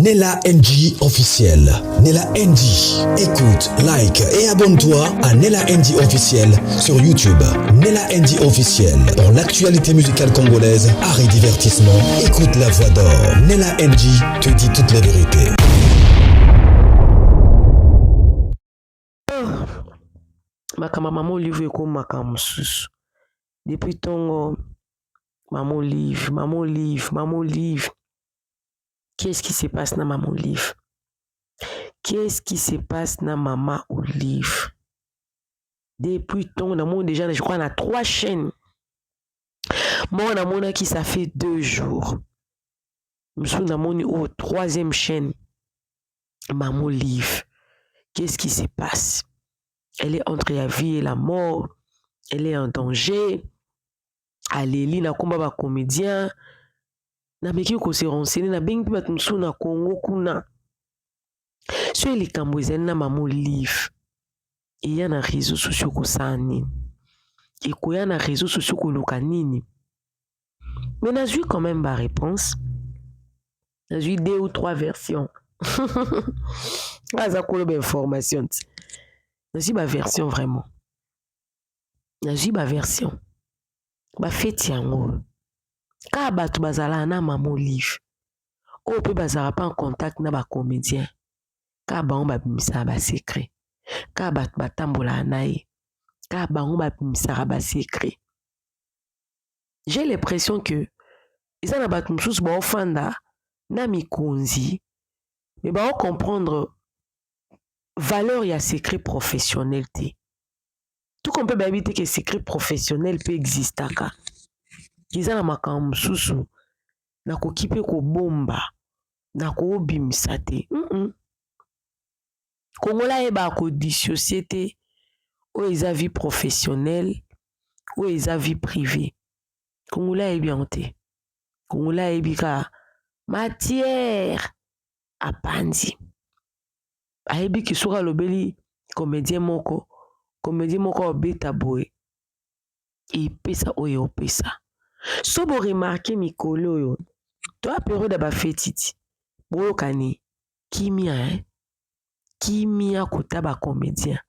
Nella NG officiel. Nella NG. Écoute, like et abonne-toi à Nella NG officiel sur YouTube. Nella NG officiel. Pour l'actualité musicale congolaise, art et divertissement, écoute la voix d'or. Nella NG te dit toute la vérité. Makama maman livre ko makam sus. Depuis ton maman livre. Qu'est-ce qui se passe dans maman livre? Qu'est-ce qui se passe dans maman livre? Depuis ton maman déjà, je crois, on a 3 chaînes. Moi, on a qui ça fait 2 jours. Je suis dans mon 3e chaîne. Maman livre. Qu'est-ce qui se passe? Elle est entre la vie et la mort. Elle est en danger. Alélie na komba ba comédien. Na meki ko se renseigner na bengi ba tumsu na Congo kuna. Sur les Cambodgiens na maman livre. Il y a na réseaux sociaux ko sani. Et ko ya na réseaux sociaux ko lokanini. Mais n'a eu quand même ma réponse. N'a eu 2 ou 3 versions. Ça ko be information. N'a eu ma version vraiment. N'a eu ma version. Ba feti yango. Ka batu bazala na maman livre. O pe bazala pas en contact na ba comédien. Ka ba on ba bimisa ba secret. Ka batu batambola na ye. Ka ba on ba bimisa ba secret. J'ai l'impression que ils en abattu msusu ba ofanda na mikonzi. Mais ba on comprendre valeur ya secret professionnel te. Tout qu'on peut éviter que secret professionnel peut exister ka. Kiza na makambo susu na kokipe ko bomba na ko bimisa te. Kongola eba ko dissocier te ou eza vie professionnelle ou eza vie privée. Kongola ebi te. Kongola ebi ka matière apandi. Ayebi ki soka lobeli comédien moko obeta boy. E pesa oyo pesa. So bo remarquer mikolo yo. Toi période ba fetiti. Bo kani kimia kimia kota ba comédien.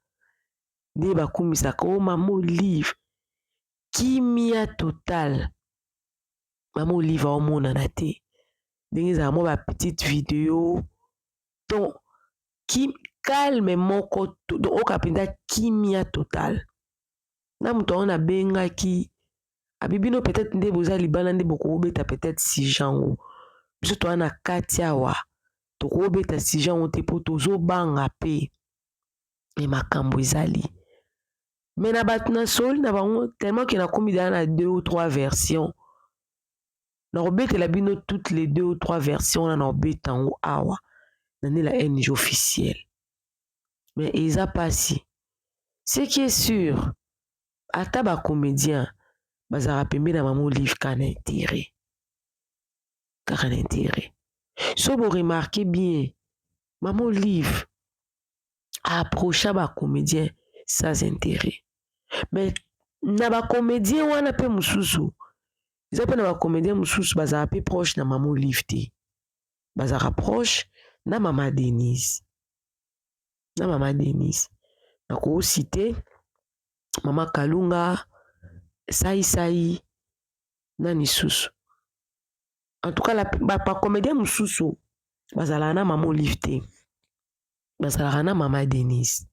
Ne ba kumisa ko maman livre. Kimia total. Maman livre au mona na te. Dengi za mo ba petite vidéo. Donc calme moko donc o kapinda kimia total. Na muto on a benga ki abibino peut-être nde boza libana nde boko obeta peut-être 6 jours. Biso to ana katia wa to ko obeta 6 jours te poto zo banga pe. E makambo ezali. Mais na batna sol na bango tellement que na komi na 2 ou 3 versions. Na obeta la bino toutes les 2 ou 3 versions na obeta ngo awa. Na ne la NG officielle. Mais eza pasi. Ce qui est sûr, ata ba comédien bazara pembe na maman livre kana intérêt. Kana intérêt. So vous remarquez bien, maman livre approcha ba comédien sans intérêt. Mais na ba comédien wana pe mususu. Ils appellent na ba comédien mususu bazara pe proche na maman livre te. Bazara proche na maman Denise. Na maman Denise. Na ko citer maman Kalunga, Sai, nani susu. En tout cas, la comédien mususu, bazala na maman Livte, bazala na maman Denise,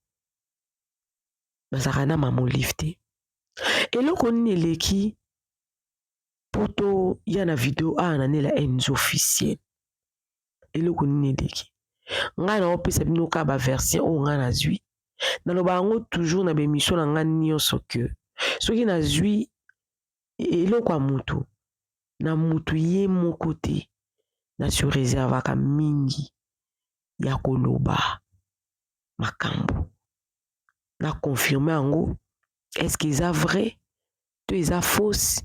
bazala na maman Livte. Et là, on est leki, poto, y a na vidéo, na la NG officielle. Et là, on est leki. Nga na ope sabino ka ba version o nga na zui. Na lo ba ngo toujours na bemission na nga nyonso que soki na zui eloko mutu na mutu ye moko te na se réservaka mingi ya koloba makambo na confirmer yango est-ce que eza vrai to eza fausse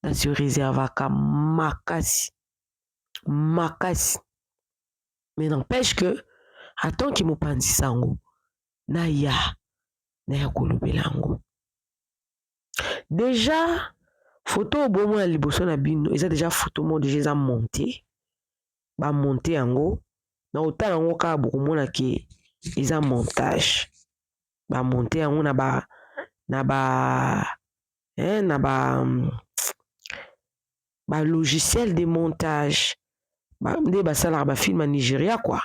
na se réservaka makasi mais n'empêche que attends ki mopanzi sango na ya kolobela yango. Déjà photo bomo ya liboso na bino eza déjà photo mo déjà monté ba monté yango na autant yango kaka bokomona ke eza montage bamonte yango na ba logiciel de montage nde basalaka bafilme ya Nigeria quoi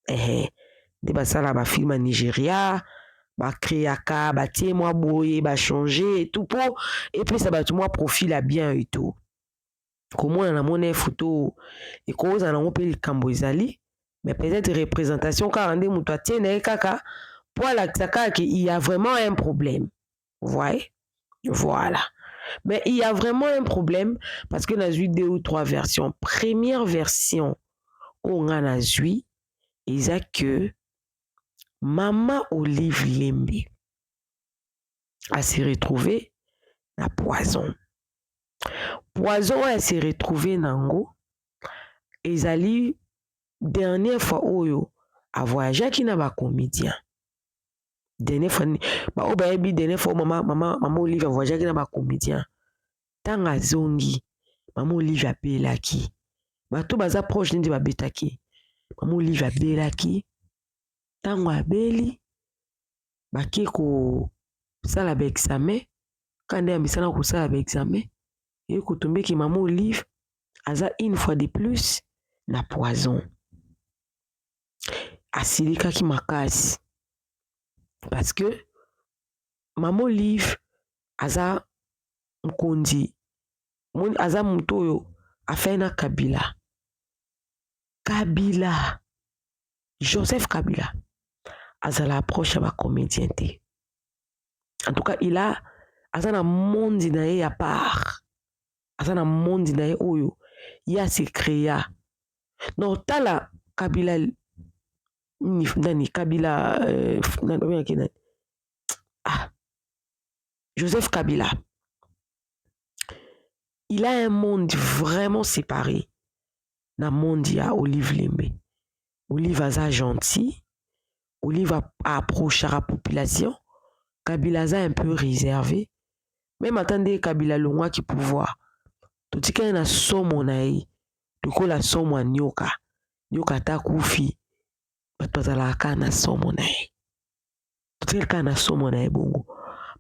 nde basalaka bafilme ya Nigeria bakreaka batie mwa boye bachange et tout po epesa bato mwa profil ya bien et tout komona na mona photo ekozala nango mpe likambo ezali mais peut-être représentation kaka nde moto atie na ye kaka po alakisa kaka ke il y a vraiment un problème vous voyez voilà mais il y a vraiment un problème parce que nazwi 2 ou 3 versions première version oyo nga nazwi eza que Mama Olive Lembe a se retrouvé na poison. Poison a se retrouvé nango ezali dernière fois oyo a voyagé qui na ba comédien. Dernière fois ba o ba yebi dernière fois mama Olive a voyagé qui na ba comédien. Tanga zongi mama Olive a belaki. Bato baza proche ndi ba betaki. Mama Olive a belaki. Tango abeli baki kosala ba examen kande ya misana kosala ba examen e kotombe ki mama Olive aza une fois de plus na poison asilikaki makasi parce que mama Olive aza mkonzi aza moto oyo afai na Kabila Joseph Kabila azala approche ya bacomédien te. En tout cas, aza na monde na ye ya part. Aza na monde na ye oyo ya se créa. Non, tala Kabila Kabila Joseph Kabila. Il a un monde vraiment séparé. Na monde ya Olive Lembe. Olive aza gentil. Olive a approché la population. Kabila a un peu réservé. Même attendez Kabila longwa qui pouvoir. Tout ce qui est na somo naï. Du coup la somo a nyoka. Nyoka ta koufi. Batozala ka na somo naï. Tout ce qui est na somo naï bongo.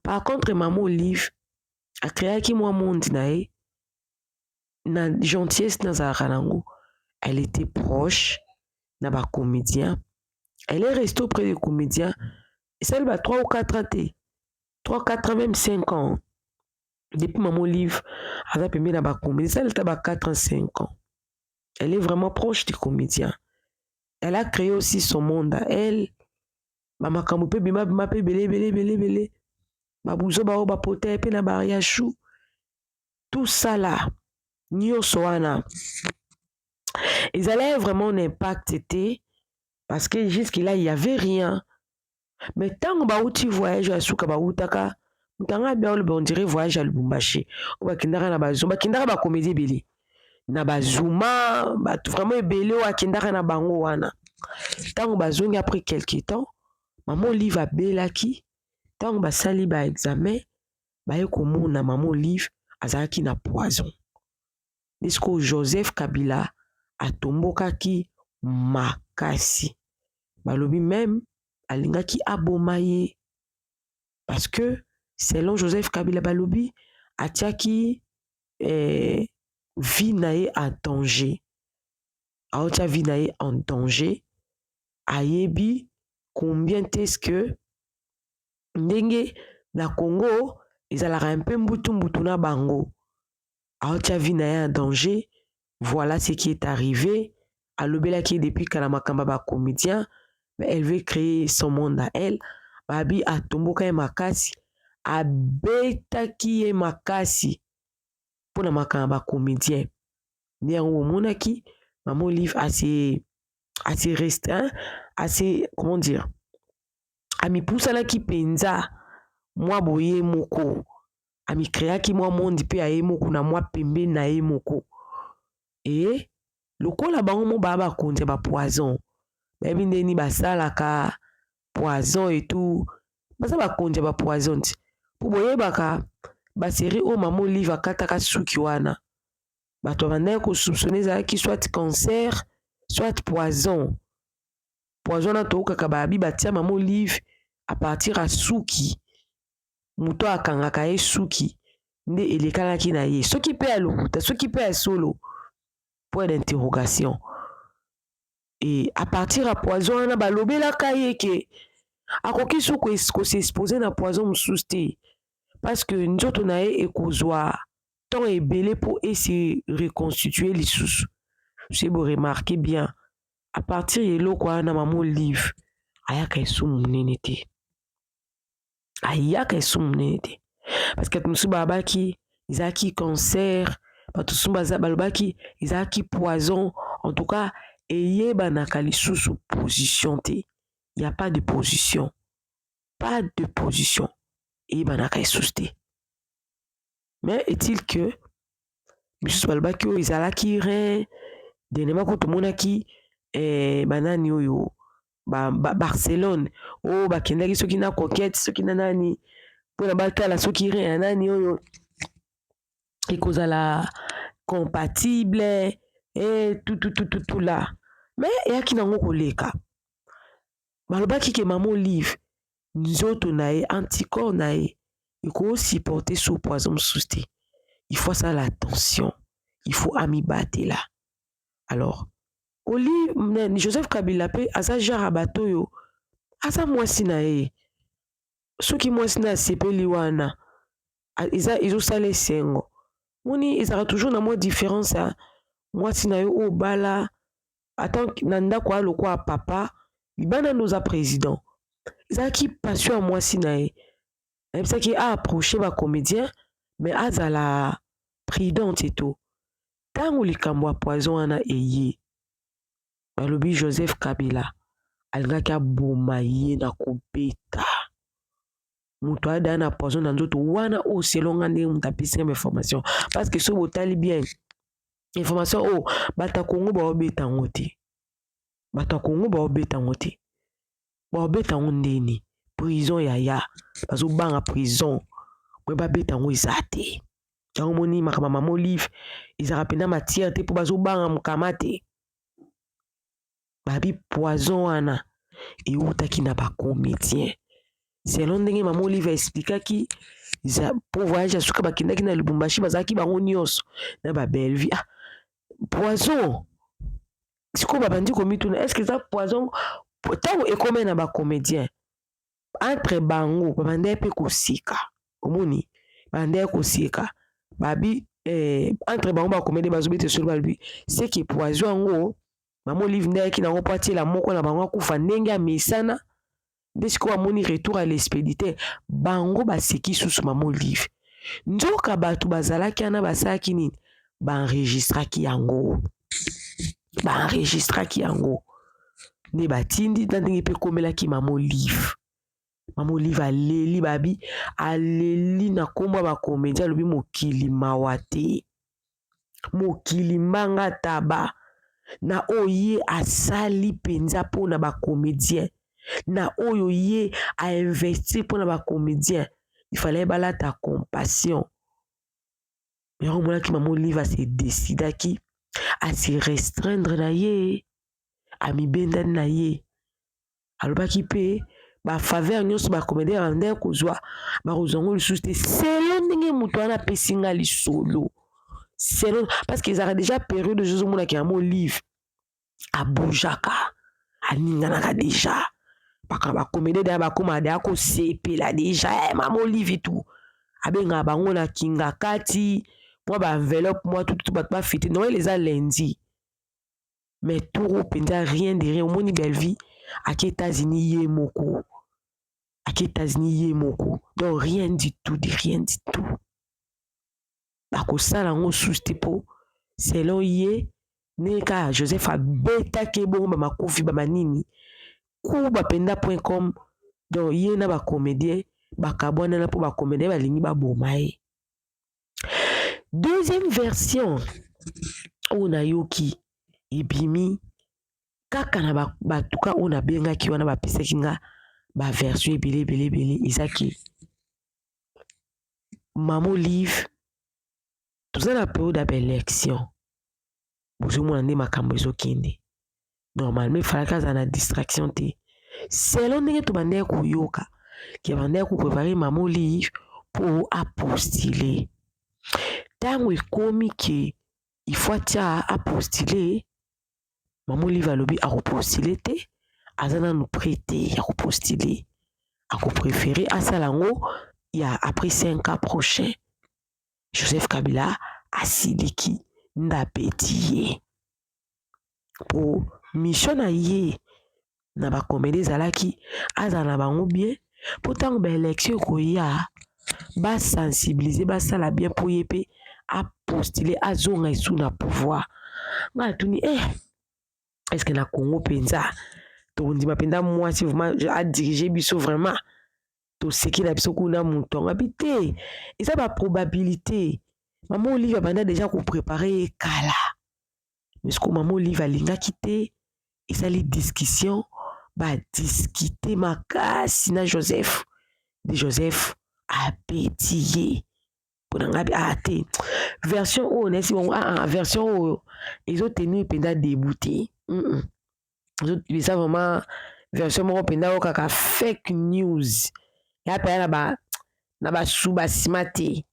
Par contre maman Olive a créé qui moi monde naï. Na gentillesse na zaranango. Elle était proche na ba comédien. Elle est restée auprès des comédiens. Et ça, elle a 3 ou 4 ans. 3, 4 ans, même 5 ans. Depuis maman Olive, elle a permis d'avoir comédien. Ça, elle a 4 ans, 5 ans. Elle est vraiment proche des comédiens. Elle a créé aussi son monde à elle. Maman Kamoupe, bima pe belé. Babouzo bao bapote pe na bariachou. Tout ça là, nyo soana. Ils allaient vraiment un impact était parce que jusque-là, il n'y avait rien. Mais tant que tu voyages à Souka Baoutaka, on dirait voyage à Lubumbashi. On va kindara na bazuma, kindara ba comédie belé. Na bazuma, vraiment belé ou kindara na bango wana. Tant que bazongi après quelques temps, maman Olive a belaki. Tant que basali ba examen, ba yekomo na maman Olive azaki na poison. Disco Joseph Kabila a tombokaki makasi. Balobi même alingaki abomaye parce que selon Joseph Kabila balobi atiaki vie nae en danger. Aotia vie nae en danger. Ayebi combien est-ce que ndenge na Congo ezalaka un peu mbutu na bango. Aotia vie nae en danger. Voilà ce qui est arrivé. Alobela qui depuis Kalamakamba ba comédien. Mais elle veut créer son monde à elle. Babi a tomboka e makasi. A beta ki e makasi. Pour na makamba comédien. Ni en monaki. Maman Olive assez restreint. Assez, comment dire. Ami poussala ki penza. Moi boye moko. Ami créa ki moi monde pe a e moko na moi pembe na e moko. Et le ko la bango mo baba konte ba poison. Baby ndeni basalaka poison et tout. Basa ba konte ba poison. Pour boye baka ba série o maman Olive akataka suki wana. Bato banda ko soupçonner za ki soit cancer, soit poison. poison na to kaka babi batia Maman Olive à partir à suki muto akangaka ye suki nde elekalaki na ye soki pe ya lokuta soki pe ya solo point d'interrogation et à partir à poison wana balobelaka ye ke akoki so s'exposer na poison mosusu te parce que nzoto na ye ekozwa temps ebele po ese reconstituer lisusu. Si vous remarquez bien, à partir de là, quoi, na Maman Olive, ayaka esumu munene te. Ayaka esumu munene te. Parce que musu babaki, izaki cancer, batusu balobaki, izaki poison. En tout cas, eyeba naka lisusu position te. Il n'y a pas de position. Pas de position. Eyeba naka lisusu te. Mais est-il que musu balobaki o izalaki rein denema ko tomonaki banani oyo Barcelone o bakendaki soki na coquette soki na nani mpona batala soki rein ya nani oyo ekozala compatible tout là mais eyaki nango koleka balobaki ke Maman Olive nzoto na ye anticorps na ye ekosupporter sous poison mosusu te il faut ça l'attention il faut amibate là. Alors, Oli Joseph Kabila pe asa genre bato yo asa mwasi na ye soki mwasi na sepeli wana ezosala esengo moni ezaka toujours na mwa différence ya mwasi na yo oyo bala ata na ndako ya lokwa papa libanda noza président ezalaki passion ya mwasi na ye ayebisaki aapproche bacomédien mais azala prudente eto ntango likambo ya poison wana eye balobi Joseph Kabila alingaki aboma ye na kobeta moto ada na poison na nzoto wana oyo selonga ndenge moto apesi nga information parce que so botali bien information oyo bato ya Congo baobeta yango te bato ya Congo baobeta yango te baobeta yango ndeni prison yaya bazobanga prison mwe babeta yango eza te yango moni makambo Maman Olive ezaka mpena matière te mpo bazobanga mokama te babi poison wana eutaki na bacomédien selon ndenge Maman Olive expliquaki po voyage ya suka bakendaki na Lubumbashi bazalaki bango nyonso na babelvi poison sikoyo babandi komituna est-ce que eza poison ntango ekome na bacomédien entre bango babandai mpe kosika omoni bandai kosika babi entre bango bacomédien bazobete solo balobi seke poison yango Maman Olive nde ayaki nango mpo atiela moko na bango akufa ndenge amesana nde sikoyo bamoni retour à l'expéditeur bango baseki susu Maman Olive nzoka bato bazalaki wana basalaki nini baenregistraki yango nde batindi na ndenge mpe komelaki Maman Olive. Maman Olive aleli babi aleli na kombo ya bacomédien alobi mokili mawa te mokili mbanga taba na oyo ye asali mpenza mpona bacomédien na oyo ye ainvestir mpona bacomédien il fallait balata compassion yango monaki Maman Olive ase décidaki ase restreindre na ye amibendani na ye alobaki mpe bafaveur nyonso bacomédien bandai kozwa bakozwa ngo lisusu te selo ndenge moto wana apesi nga lisolo selo parce que ezalaka déjà période ozomonaki Maman Olive abujaka aninganaka déjà bacomédien deya bakoma deya kosepela déjà Maman Olive etu abengaka bango na kinga kati mwa baenveloppe mwa tutu bato bafete noel eza lundi mais toro mpenza rien de rien omoni Belleville aki États-Unis ye moko donc rien du tout bakosala yango susu te mpo selon ye ndenge kaka Joseph abetaki ebongo bamakofi bamanini ku bapenda.com donc ye na bacomédien bakabwanana mpo bacomédien balingi baboma ye. Deuxième version oyo nayoki ebimi kaka na batuka oyo nabengaki wana bapesaki nga baversion ebele ezaki Maman Olive toza na période ya baélection bozomona nde makambo ezokende normalement falaka aza distraction te. Selon ndenge tobandaki koyoka ke bandaki koprépare Mama Olive pour apostuler. Ntango ekomi ke il faut atia apostuler, Mama Olive alobi akopostule te, aza nanu prêté ya kopostuler, akopréféré asala yango ya après 5 ans prochain. Joseph Kabila asiliki ndapeti ye po mission na ye na bakomede ezalaki azala na bango bien po ntango baélection ekoya basensibilize basala bien po ye mpe apostule azonga esu na pouvoir. Nga atuni est-ce que na Congo mpenza tondima mpenza mwasi vraiment adirige biso vraiment toseki na biso kuna moto angabi te eza baprobabilité. Mama Olive abanda deja koprépare kala mais siko Mama Olive alingaki te esali discussion badiskite makasi na Joseph de Joseph apeti ye mpona ngabi te version oyo nayesi bongo version oyo ezotenu mpenza debu te eza vraiment version moko mpenza oyo kaka fake news ya mpenza na basu basima te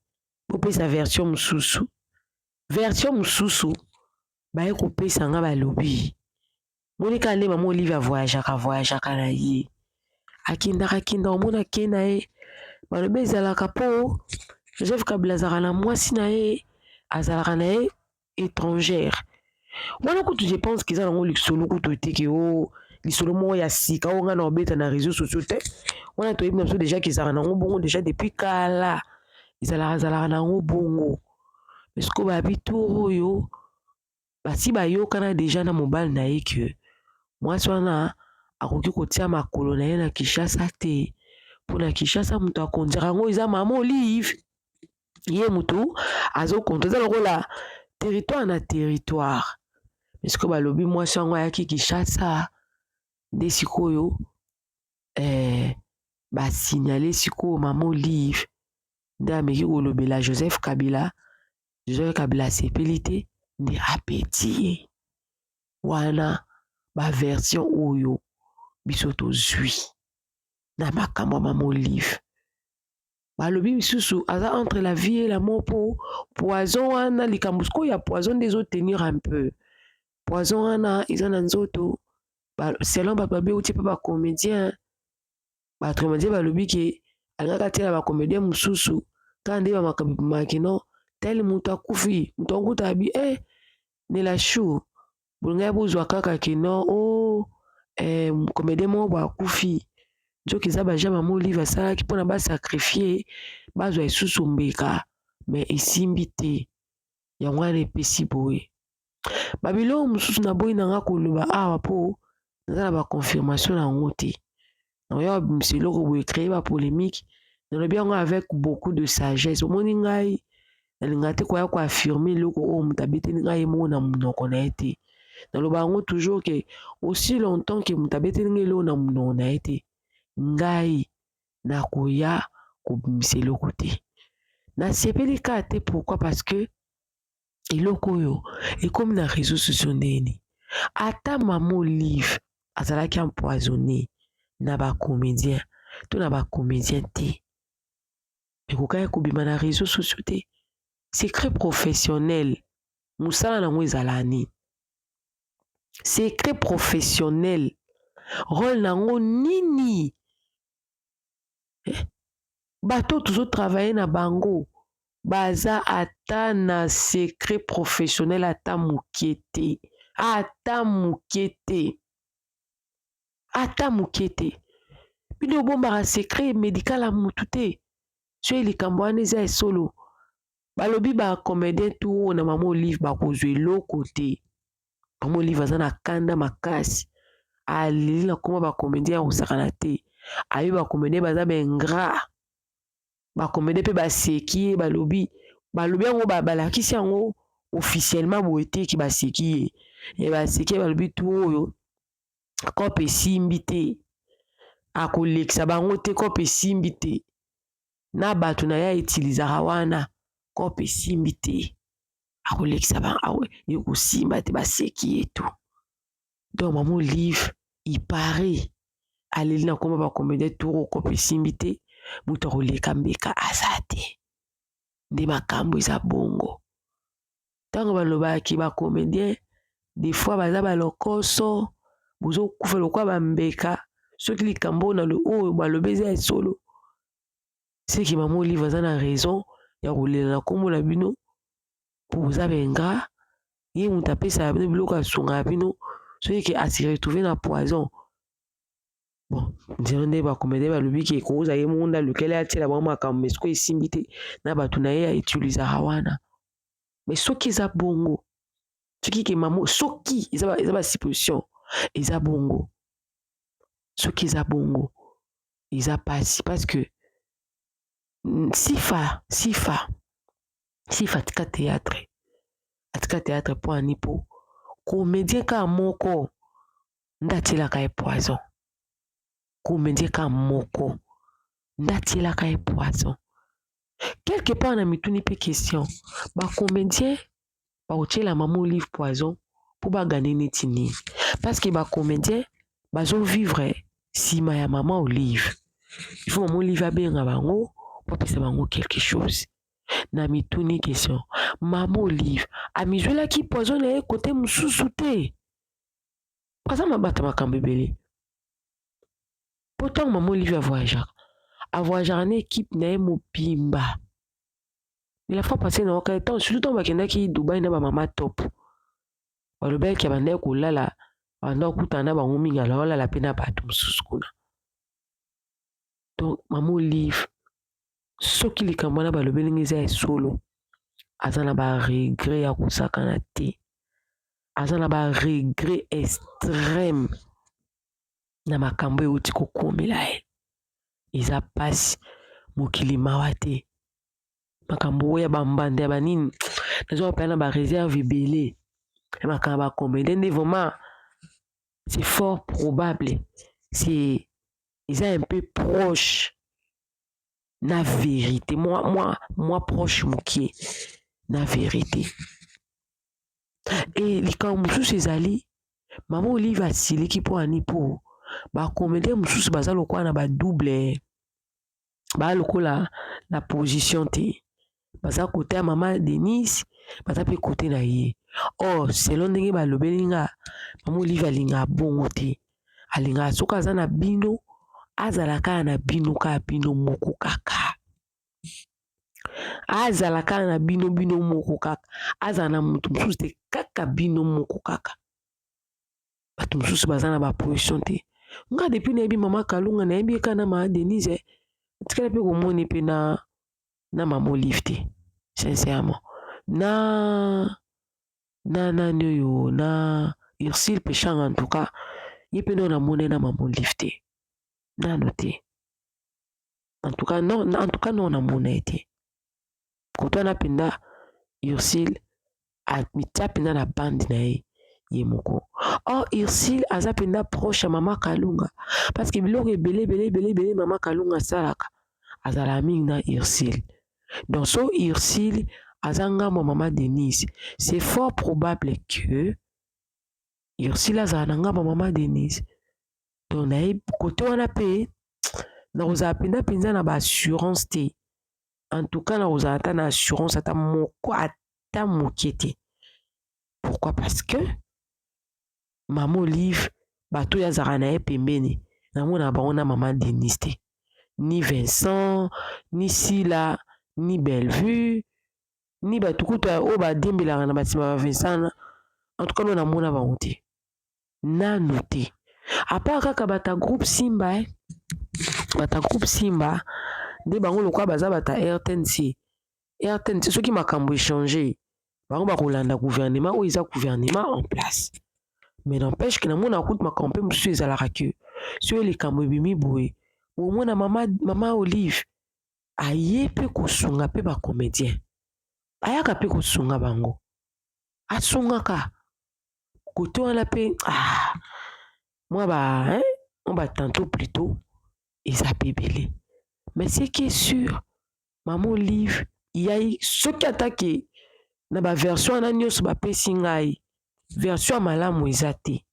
kopesa version mosusu baye kopesa nga balobi monika nde Mama Olive avoyageaka na ye akendaka omona ke na ye balobi ezalaka mpo Joseph Kabila azalaka na mwasi na ye azalaka na ye étrangère wana kutu je pense keza nango lisolo kutu eteke lisolo moko ya sika oyo nga na obeta na réseaux sociaux te wana toyebi na biso déjà kezalaka nango bongo déjà depuis kala ezalaka nango bongo mais siko babi to oyo basi bayokana déjà na mobali na ye ke mwasi wana akoki kotia makolo na ye na Kinshasa te mpo na Kinshasa moto akondira yango eza Mama Olive ye moto azokonta eza lokola territoire na territoire mais sikoyo balobi mwasi yango ayaki Kinshasa nde sikoyo basignale sikoyo Mama Olive nde ameki kolobela Joseph Kabila asepeli te nde apeti ye wana baversion oyo biso tozwi na makambo ya Mama Olive. Balobi misusu aza entre la vie et la mort po poison wana likambo sikoyo ya poison nde ezotenir un peu poison wana eza na nzoto selon bato babe uti mpe bacomédien bacomédien balobi ke alingaka atiela bacomédien mosusu kaka nde bamaki no tel moto akufi moto anguta abi nela shu bolingai bozwa kaka ke no comédien moko bakufi nzoki eza baja Mama Olive asalaki mpona basakrifie bazwa esusu mbeka me esimbi te yango wana epesi boye babiloko mosusu na boyi nanga koloba awa mpo naza na baconfirmation na yango te naoya babimisa eloko boye créer bapolémique nalobi yango avec beaucoup de sagesse omoni ngai nalinga te koya koaffirme eloko oyo moto abeteli ngai moko na monoko na ye te naloba yango toujours ke aussi longtemps ke moto abeteli ngai eloko na monoko na ye te ngai nakoya kobimisa eloko te nasepeli kaka te pourquoi parce que eloko oyo ekomi na réseaux sociaux ndeni ata Mama Olive azalaki empoisonné na bacomédien to na bacomédien te ekokaki kobima na réseaux sociaux te secret professionnel mosala nango ezala nini secret professionnel rôle nango nini bato tozotravaille na bango baza ata na secret professionnel ata moke te bino obombaka secret médical ya motu te so likambo wana eza esolo balobi bacomédien tu oyo na Mama Olive bakozwa eloko te Mama Olive aza na kanda makasi aleli na koma bacomédien ya kosakana te ayebi bacomédien baza baingrat bacomédien mpe baseki ye balobi yango balakisi yango officiellement boye te ki baseki ye baseki ye balobi tu oyo kope esimbi te akolekisa bango te kope esimbi te na bato na ye etilizaka wana kope esimbi te akolekisa bango ekosimba te baseki ye tu donc mama Olive il paraît aleli na komba bacomédien toro okopa esimbi te moto akoleka mbeka aza te nde makambo eza bongo ntango balobaki bacomédien des fois baza balokoso bozokufa lokwa bambeka soki likambo oyo balobi eza ya solo seki mama Olive aza na raison ya kolela na kombo na bino mpo boza benga ye moto apesaka bino biloko asungaka bino soki asiretrouve na poison bon nzela nde bacomédien balobi ke koza ye monda lokele atiela bango makambo mais soki esimbi te na bato na ye autilisaka wana mais soki eza bongo soki ke mama soki eza basupposition eza bongo soki eza bongo eza pasi parce que sifa atika théâtre mpo ani mpo comédien ka moko nde atielaka ye poison comédien ka moko nde atielaka ye poison quelque part na mituni mpe question bacomédien bakotiela mama Olive poison mpo bagane neti nini parce que bacomédien bazovivre nsima ya mama Olive il faut mama Olive abenga bango mpo apesa bango quelque chose na mituni question mama Olive amizwelaki poison na ye kote mosusu te aza mabata makambo ebele mpo ntango mama Olive avoyageaka na équipe na ye mobimba mais la fois passée na wakati temps surtout ntango bakendaki Dubai na bamama top balobaki bandaki kolala banda kokutana na bango mingi ala balala mpe na bato mosusu kuna donc mama Olive soki likambo wana balobeli ngai eza ya solo aza na baregret ya kosakana te aza na baregret extrême na makambo euti kokomela ye eza pasi mokili mawa te makambo oyo ya bambanda ya banini nazwa kopela na bareserve ebele ya makambo ya bacomédien nde vraiment c'est fort probable c'est eza un peu proche na vérité moi proche mokie na vérité et likambo mosusu ezali mama Olive asiliki mpo ani mpo bacomédien mosusu baza lokola na badouble baa lokola na position te baza kote ya mama Denise baza mpe kote na ye or selon ndenge balobeli nga mama Olive alingaka bongo te alingaka soki aza na bino azala kaka na bino kaka bino moko kaka azala kaka na bino moko kaka azala na moto mosusu te kaka bino moko kaka bato mosusu baza na baposition te nga depuis nayebi mama Kalunga nayebi eka na mama Denise tikala mpe komoni mpe na mama Olive te sincèrement na nani oyo na Ursule Pechanga en tout cas ye mpe ndo namoni na mama Olive te nano te en tout cas non namona ye te koto wana mpenza Ursule amitia mpenza na bande na ye moko or Ursule aza mpenza proche ya mama Kalunga parce que biloko ebele mama Kalunga asalaka azala mingi na Ursule donc so Ursule aza ngambo mama Denise c'est fort probable que Ursule azala na ngambo mama Denise donc nayebi kote wana mpe nakozala mpenza na baassurance te en tout cas nakozala ata na assurance ata moko ata moke te pourquoi parce que mama Olive bato oyo azalaka na ye pembeni namona bango na mama Denise te ni Vincent ni Sila ni Bellevue ni bato kuta oyo badembelaka na bansima ba Vincent en tout cas no namona bango te nano te apart kaka bata groupe Simba bata groupe Simba nde bango lokwa baza bata RTNC soki makambo échanger bango bakolanda gouvernement oyo eza gouvernement en place mais n'empêche que namona kutu makambo mpe mosusu ezalaka ke soki likambo ebimi boye omona mama Olive aye mpe kosunga mpe bacomédien ayaka mpe kosunga bango asungaka kote wana mpe mwa batanto plutôt eza mpe ebele mais ce qui est sûr mama Olive yai soki atake na baversion wana nyonso bapesi ngai version ya malamu eza te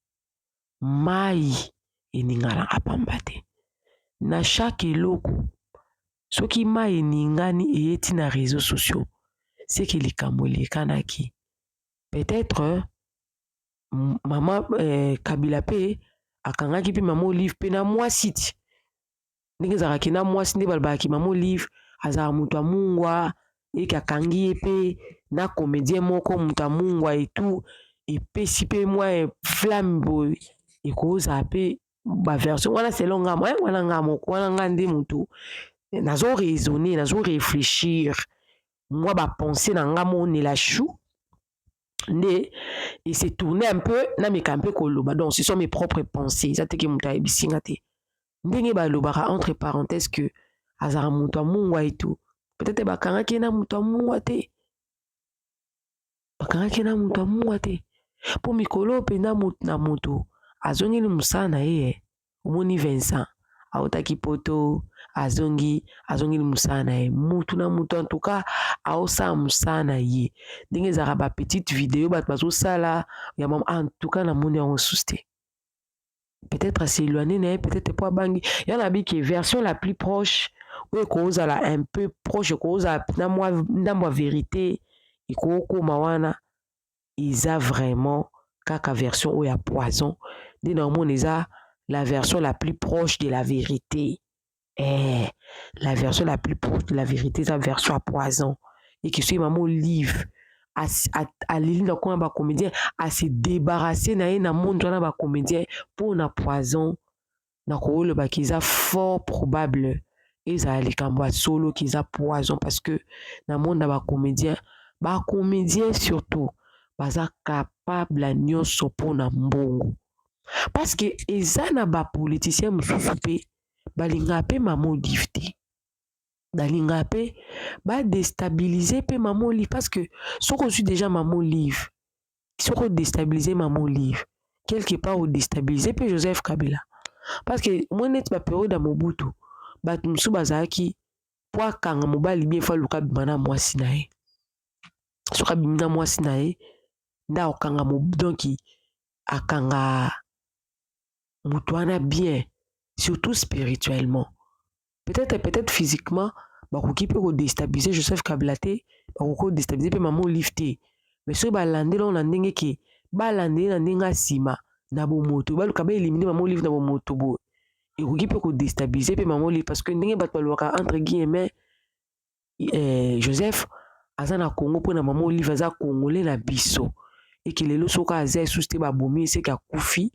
mai eningana apamba te. Na chaque eloko soki mai eningani eyeti na réseaux sociaux, c'est que likambo elekanaki. Peut-être mama Kabila pe akangaki pe mama Olive pe na mwasi ti. Ndenge ezalaki na mwasi nde balobaki mama Olive azala moto ya mungwa eke akangi ye pe na comédien moko moto ya mungwa etu epesi pe mwa flamme boye ekozala pe baversion wana selon nga wana nga moko wana nga nde moto nazo raisonner nazo réfléchir moi bapenser na nga monela chou nde et s'est tourné un peu na mekampe koloba donc ce sont mes propres pensées ça te ke moto ayebisinga te ndenge balobaka entre parenthèses que azala moto ya mungwa etu peut-être bakangaki na moto ya mungwa te bakangaki na moto ya mungwa te mpo mikolo mpenza na moto azongeli mosala na ye omoni Vincent aotaki poto azongeli mosala na ye mutu na mutu en tout cas aosala mosala na ye ndenge ezalaka bapetite video bato bazosala ya mama en tout cas namoni yango susu te peut-être aséloigné na ye peut-être po abangi ya nabi ke version la plus proche oyo ekozala un peu proche ekozala na mwa ndambo ya vérité ekokoma wana eza vraiment kaka version oyo ya poison nde naomona eza la version la plus proche de la vérité. La version la plus proche de la vérité, c'est la version à poison. Et que ce maman Olive à l'île de quoi comédien à se débarrasser na monde na comédien pour na poison na ko le ba kiza fort probable et ça les kambo solo kiza poison parce que na monde na comédien surtout baza capable à nyonso pour na mbongo. Parce que eza na ba politicien mususu pe balinga pe mama Olive te balinga pe ba déstabiliser pe mama Olive parce que soko suis déjà mama Olive soko déstabiliser mama Olive quelque part au déstabiliser pe Joseph Kabila parce que moi net ba période à Mobutu ba musu bazaki po akanga mobali bien fa luka bimana mwasi na ye soka bimina mwasi na ye nda okanga donc akanga Moutouana bien, surtout spirituellement. Peut-être physiquement, bakoki pe ko déstabiliser Joseph Kabila te, bako déstabiliser pe maman Olive te. Mais so balande lo na ndenge ke balande na ndenga sima na bomoto, baluka ba éliminer maman Olive na bomoto bo. Et koki pe ko déstabiliser pe maman Olive parce que ndenge bato balwaka entre guillemets Joseph azana Congo po na maman Olive aza congolais na biso. Et que lelo soka azay souste ba bomi c'est ka kufi.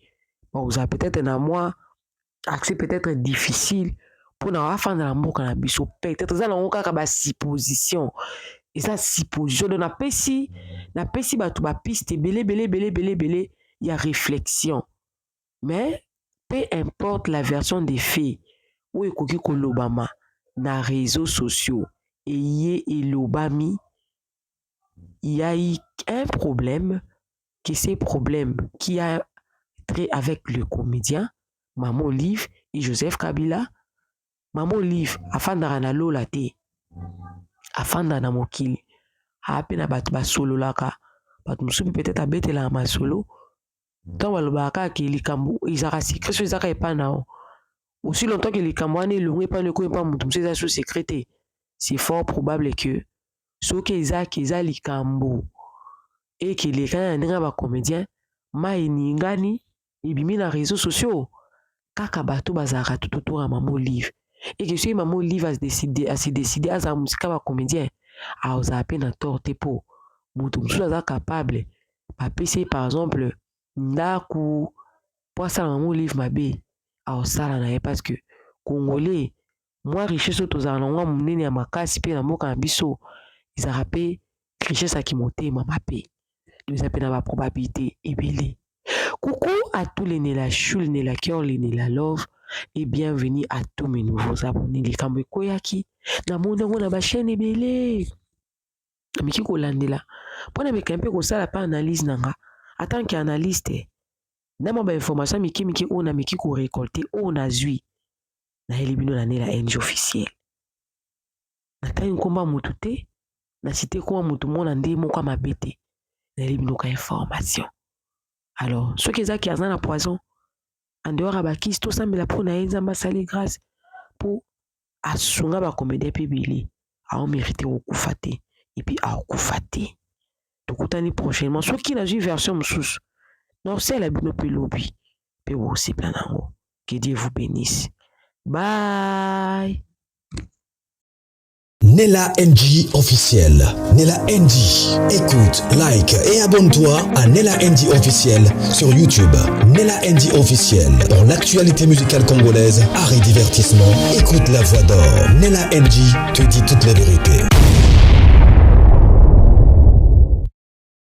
Vous avez peut-être na moi accès peut-être difficile pour na faire na mboka na biso peut-être ça na okaka ba supposition et ça supposition na pesi bato ba piste belé il y a réflexion mais peu importe la version des faits ou ekoki kolobama na réseaux sociaux et yé elobami il y a eu un problème que ces problèmes qui a avec le comédien Maman Olive et Joseph Kabila. Maman Olive afanda na lola te afanda na mokili apena bato basolo laka bato musubi peut-être abetela ma solo tant balobaka ke likambo izaka secret so izaka epana aussi longtemps que likambo ane longue epana ko epa mutu musu eza so secret c'est fort probable que soki eza likambo et que les kana ndenge ba comédien ma eningani ebimi na réseaux sociaux kaka bato bazaka tout autour à maman Olive et que si maman Olive a décidé à sa musique ba comédien a osa peine torte po mutu musu aza capable ba pesi par exemple ndaku pour ça maman Olive mabe a osala na ye parce que congolais moi richesse tozala na ngwa munene ya makasi pe na mboka na biso ezaka pe richesse a kimotema mabe eza pe na ba probabilité ebele. Coucou à tous les Nela Chou, les Nela Cœur, les Nela Love et bienvenue à tous mes nouveaux abonnés. Les Kambo Koyaki, na monde on a ba chaîne ebele. Miki ko landela. Pona me kampe ko sala pa analyse nanga. En tant qu'analyste, na ma ba information miki on a miki ko récolter on a zui. Na elibino na Nela NG officiel. Na ta nkomba mutu te, na cité ko mutu mona ndé moko mabete. Na elibino ka information. Alors, ceux qui ont un poison, en dehors à bakisi tosambela mpo na ye nzambe asali grâce mpo asunga bacomédien mpe ebele aomérite kokufa te epuis aokufa te. Tokutani prochainement soki nazwi version mosusu naosala bino mpe lobi mpe bosepela nango. Que Dieu vous bénisse. Bye. Nella NG officiel. Nella NG. Écoute, like et abonne-toi à Nella NG officiel sur YouTube. Nella NG officiel. Pour l'actualité musicale congolaise, art et divertissement, écoute la voix d'or. Nella NG te dit toutes les vérités.